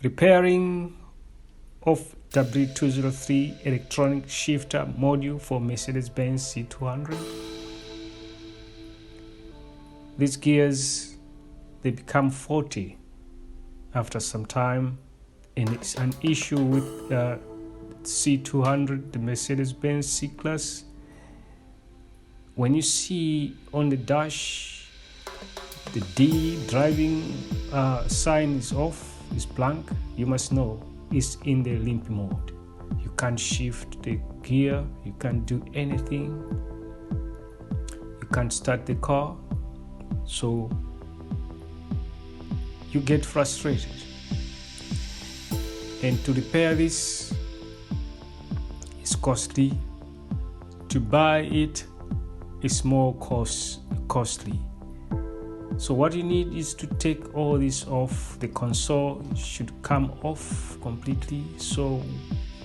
Repairing of W203 electronic shifter module for Mercedes Benz C200. These gears, they become faulty after some time, and it's an issue with C200, the Mercedes Benz C class. When you see on the dash the D driving sign is off, is blank, you must know it's in the limp mode. You can't shift the gear, you can't do anything, you can't start the car, so you get frustrated. And to repair this is costly. To buy it is more costly. So what you need is to take all this off. The console should come off completely. So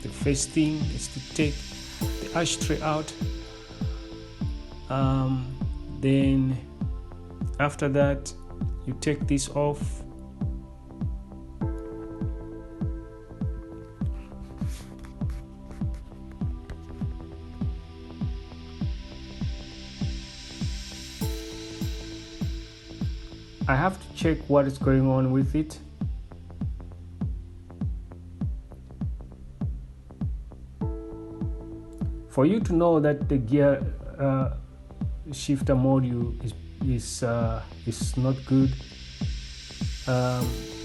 the first thing is to take the ashtray out. Then after that, you take this off. I have to check what is going on with it. For you to know that the gear shifter module is not good,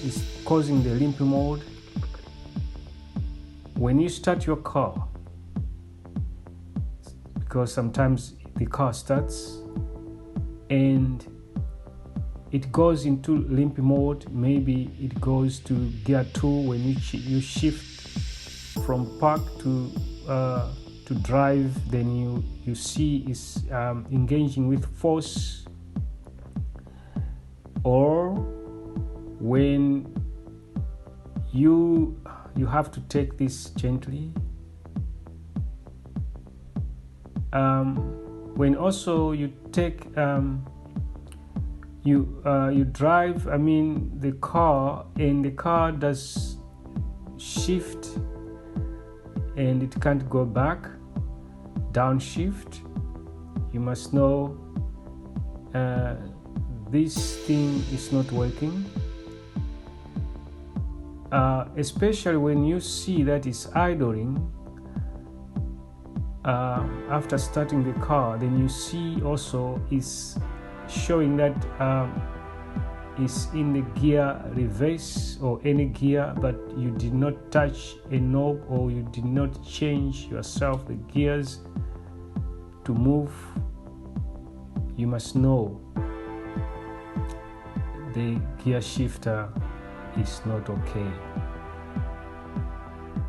it's causing the limp mode. When you start your car, because sometimes the car starts and it goes into limp mode, maybe it goes to gear 2 when you shift from park to drive, then you see it's engaging with force. Or when you have to take this gently. When also you take you drive, the car, and the car does shift and it can't go back, downshift, you must know this thing is not working. Especially when you see that it's idling after starting the car, then you see also is showing that is in the gear reverse or any gear, but you did not touch a knob or you did not change yourself the gears to move. You must know the gear shifter is not okay.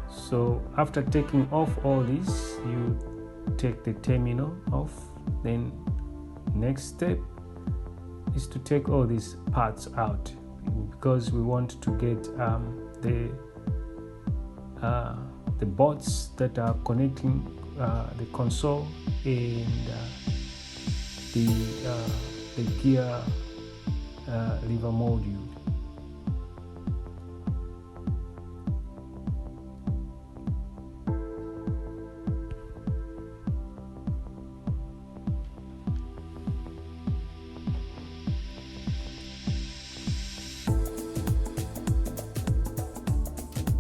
So after taking off all this, you take the terminal off. Then next step is to take all these parts out, because we want to get the bolts that are connecting the console and the gear lever module.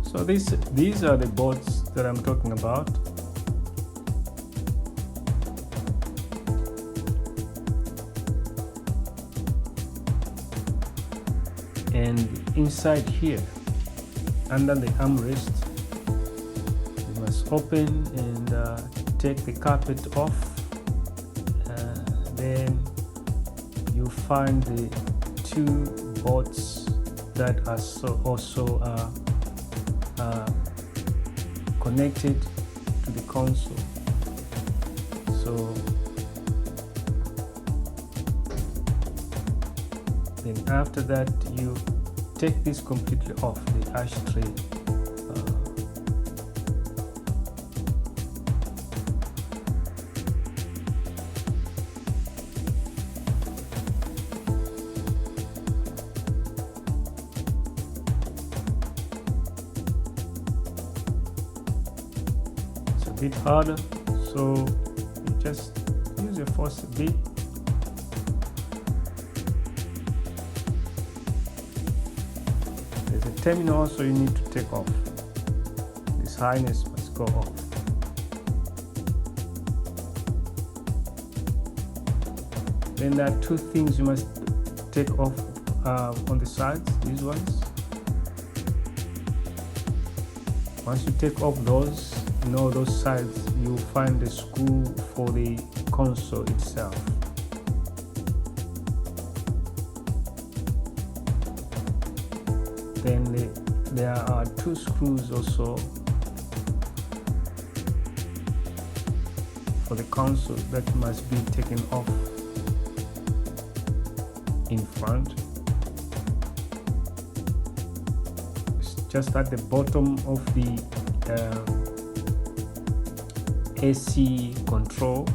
So these are the bolts that I'm talking about. And inside here, under the armrest, you must open and take the carpet off. Then you find the two bolts that are also connected to the console. So then after that, you take this completely off the ashtray. bit harder, so you just use your force a bit. There's a terminal also you need to take off. This harness must go off. Then there are two things you must take off on the sides, these ones. Once you take off those, those sides, you'll find the screw for the console itself. Then there are two screws also for the console that must be taken off in front. It's just at the bottom of the AC control.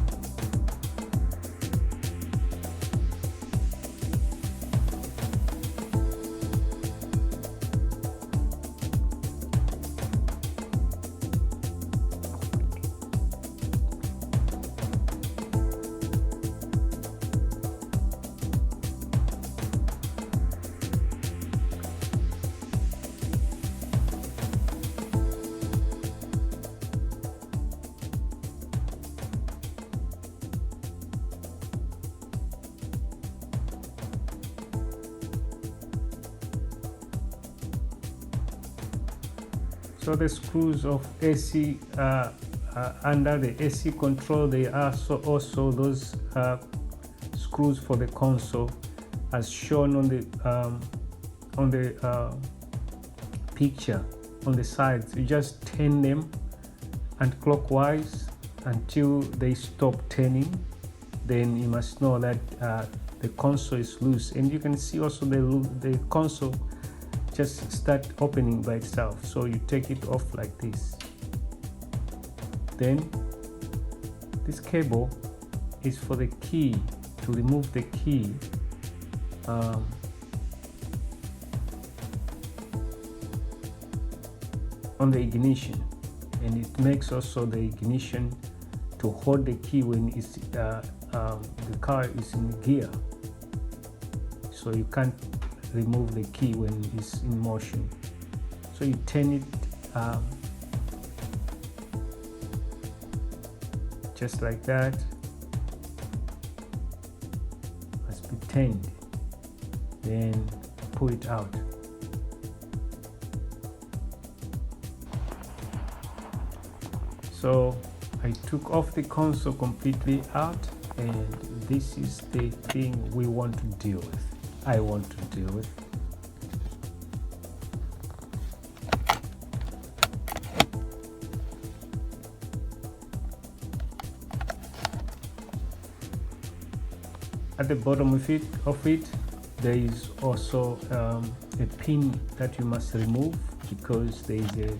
So the screws of AC under the AC control, they are also those screws for the console, as shown on the picture on the sides. You just turn them anti-clockwise until they stop turning. Then you must know that the console is loose, and you can see also the console just start opening by itself. So you take it off like this. Then this cable is for the key, to remove the key on the ignition, and it makes also the ignition to hold the key when it's the car is in gear, so you can't remove the key when it's in motion. So you turn it just like that. Must be turned, then pull it out. So I took off the console completely out, and this is the thing we want to deal with. I want to deal with. At the bottom of it, there is also a pin that you must remove, because there is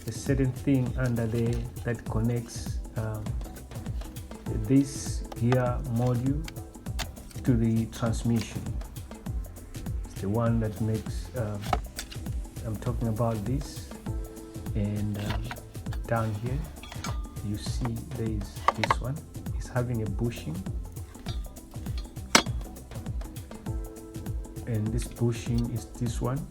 a certain thing under there that connects this gear module to the transmission. It's the one that makes, I'm talking about this, and down here you see there is this one. It's having a bushing, and this bushing is this one.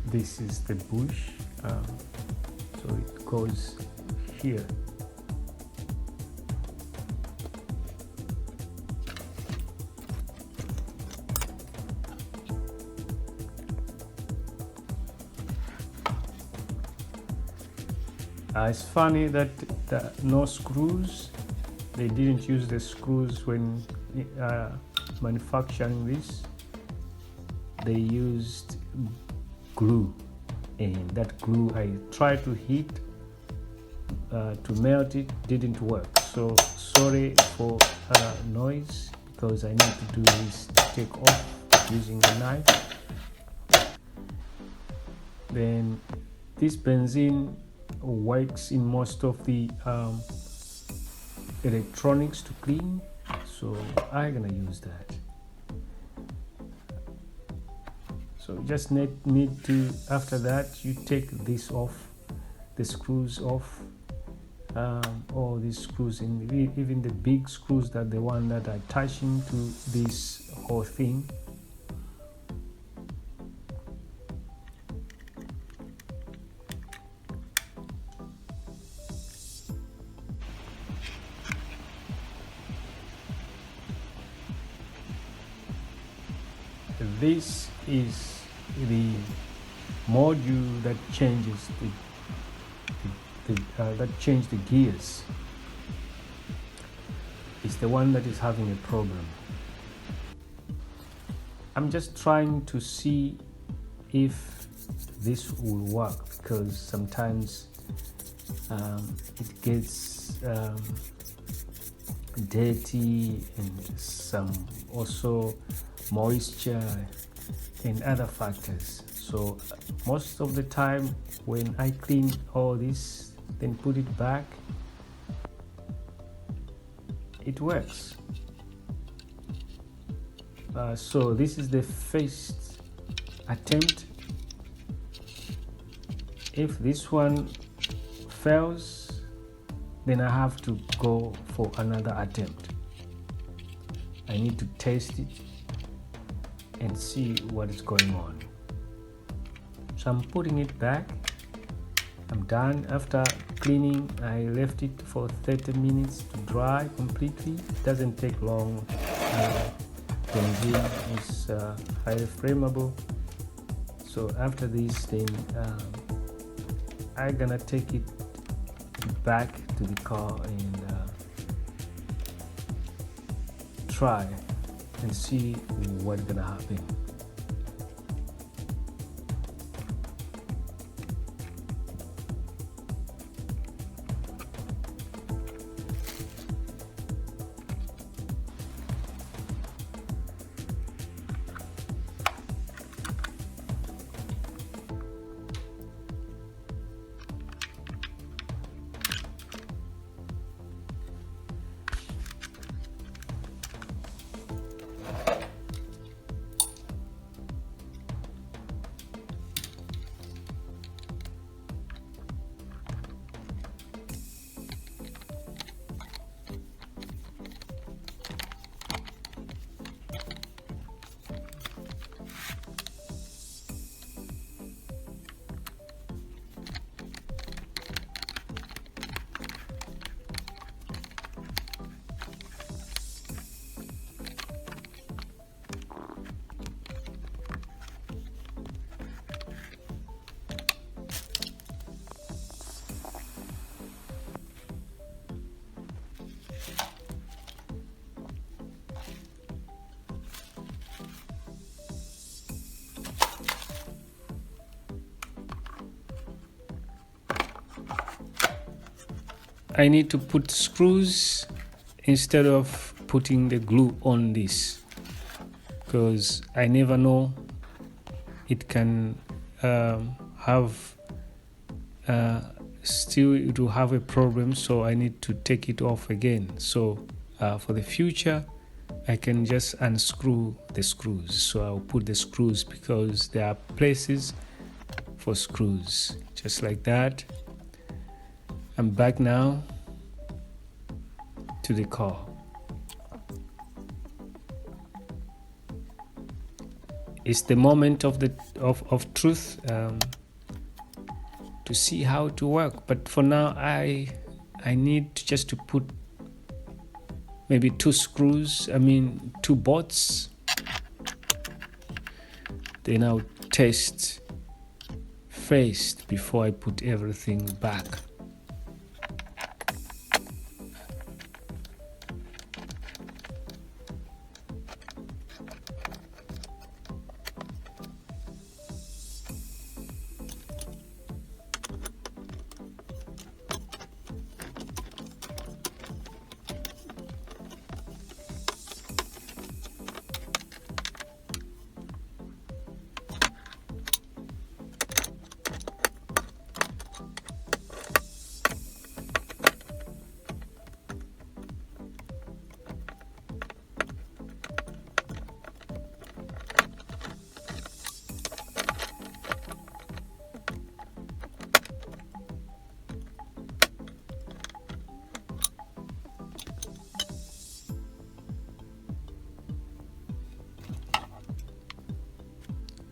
This is the bush, so it goes here. It's funny that no screws. They didn't use the screws when manufacturing this. They used glue, and that glue I tried to heat to melt it, didn't work. So sorry for noise, because I need to do this, take off using the knife. Then this benzene works in most of the electronics to clean, so I'm gonna use that. So you just need to, after that, you take this off, the screws off, all these screws, even the big screws, that the one that are attaching to this whole thing. This is the module that changes the gears. It's the one that is having a problem. I'm just trying to see if this will work, because sometimes it gets dirty, and some also moisture and other factors. So most of the time when I clean all this, then put it back, it works. So this is the first attempt. If this one fails, then I have to go for another attempt. I need to test it and see what is going on. So I'm putting it back. I'm done. After cleaning, I left it for 30 minutes to dry completely. It doesn't take long. Benzene is highly flammable. So after this, then I'm gonna take it back to the car and try and see what's gonna happen. I need to put screws instead of putting the glue on this, because I never know, it can have still it will have a problem, so I need to take it off again. So for the future, I can just unscrew the screws. So I'll put the screws, because there are places for screws, just like that. I'm back now to the car. It's the moment of truth, to see how to work. But for now, I need just to put maybe 2 bolts. Then I'll test first before I put everything back.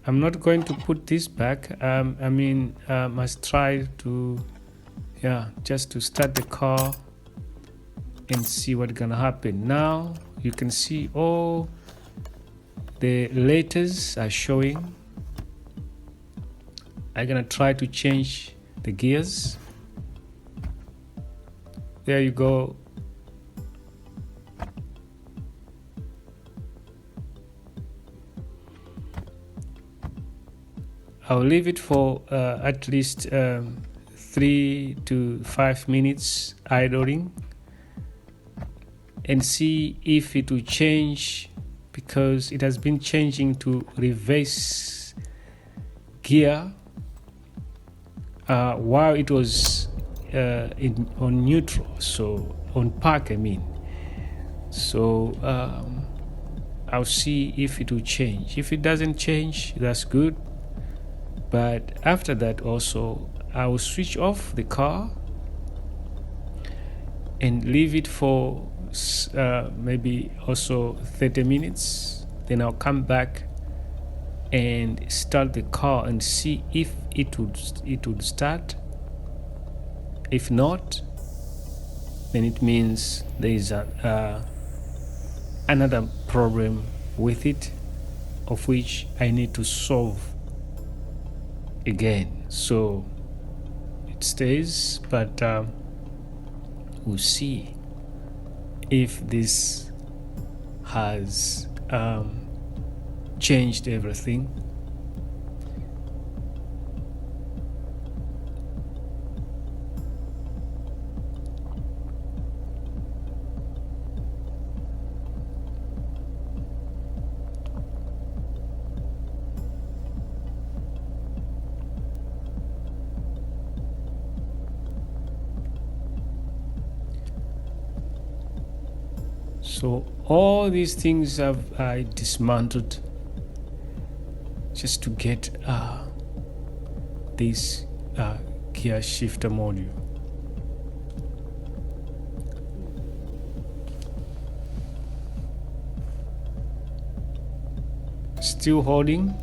I'm not going to put this back. Must try to, just to start the car and see what's gonna happen. Now you can see all the letters are showing. I'm gonna try to change the gears. There you go. I'll leave it for at least 3 to 5 minutes idling and see if it will change, because it has been changing to reverse gear while it was on neutral, so on park I mean. So I'll see if it will change. If it doesn't change, that's good. But after that also, I will switch off the car and leave it for maybe also 30 minutes. Then I'll come back and start the car and see if it would start. If not, then it means there is another problem with it, of which I need to solve again. So it stays, but we'll see if this has changed everything. So all these things I dismantled just to get this gear shifter module. Still holding.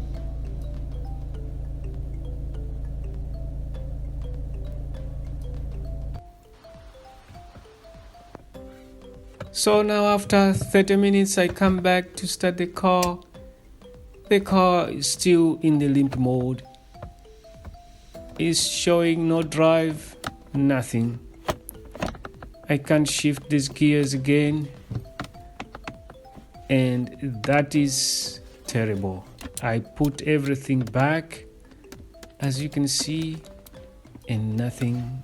So now after 30 minutes I come back to start the car. The car is still in the limp mode. It's showing no drive, nothing. I can't shift these gears again, and that is terrible. I put everything back, as you can see, and nothing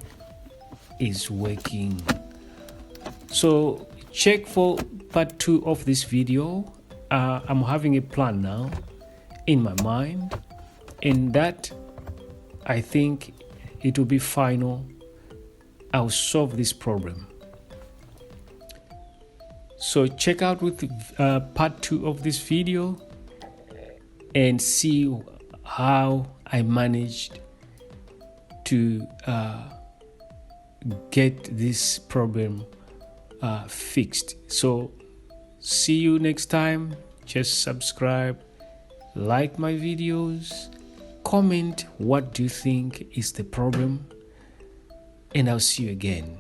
is working. So check for part 2 of this video. I'm having a plan now in my mind, and that I think it will be final. I'll solve this problem. So check out with part 2 of this video and see how I managed to get this problem fixed. So see you next time. Just subscribe, like my videos, comment what do you think is the problem, and I'll see you again.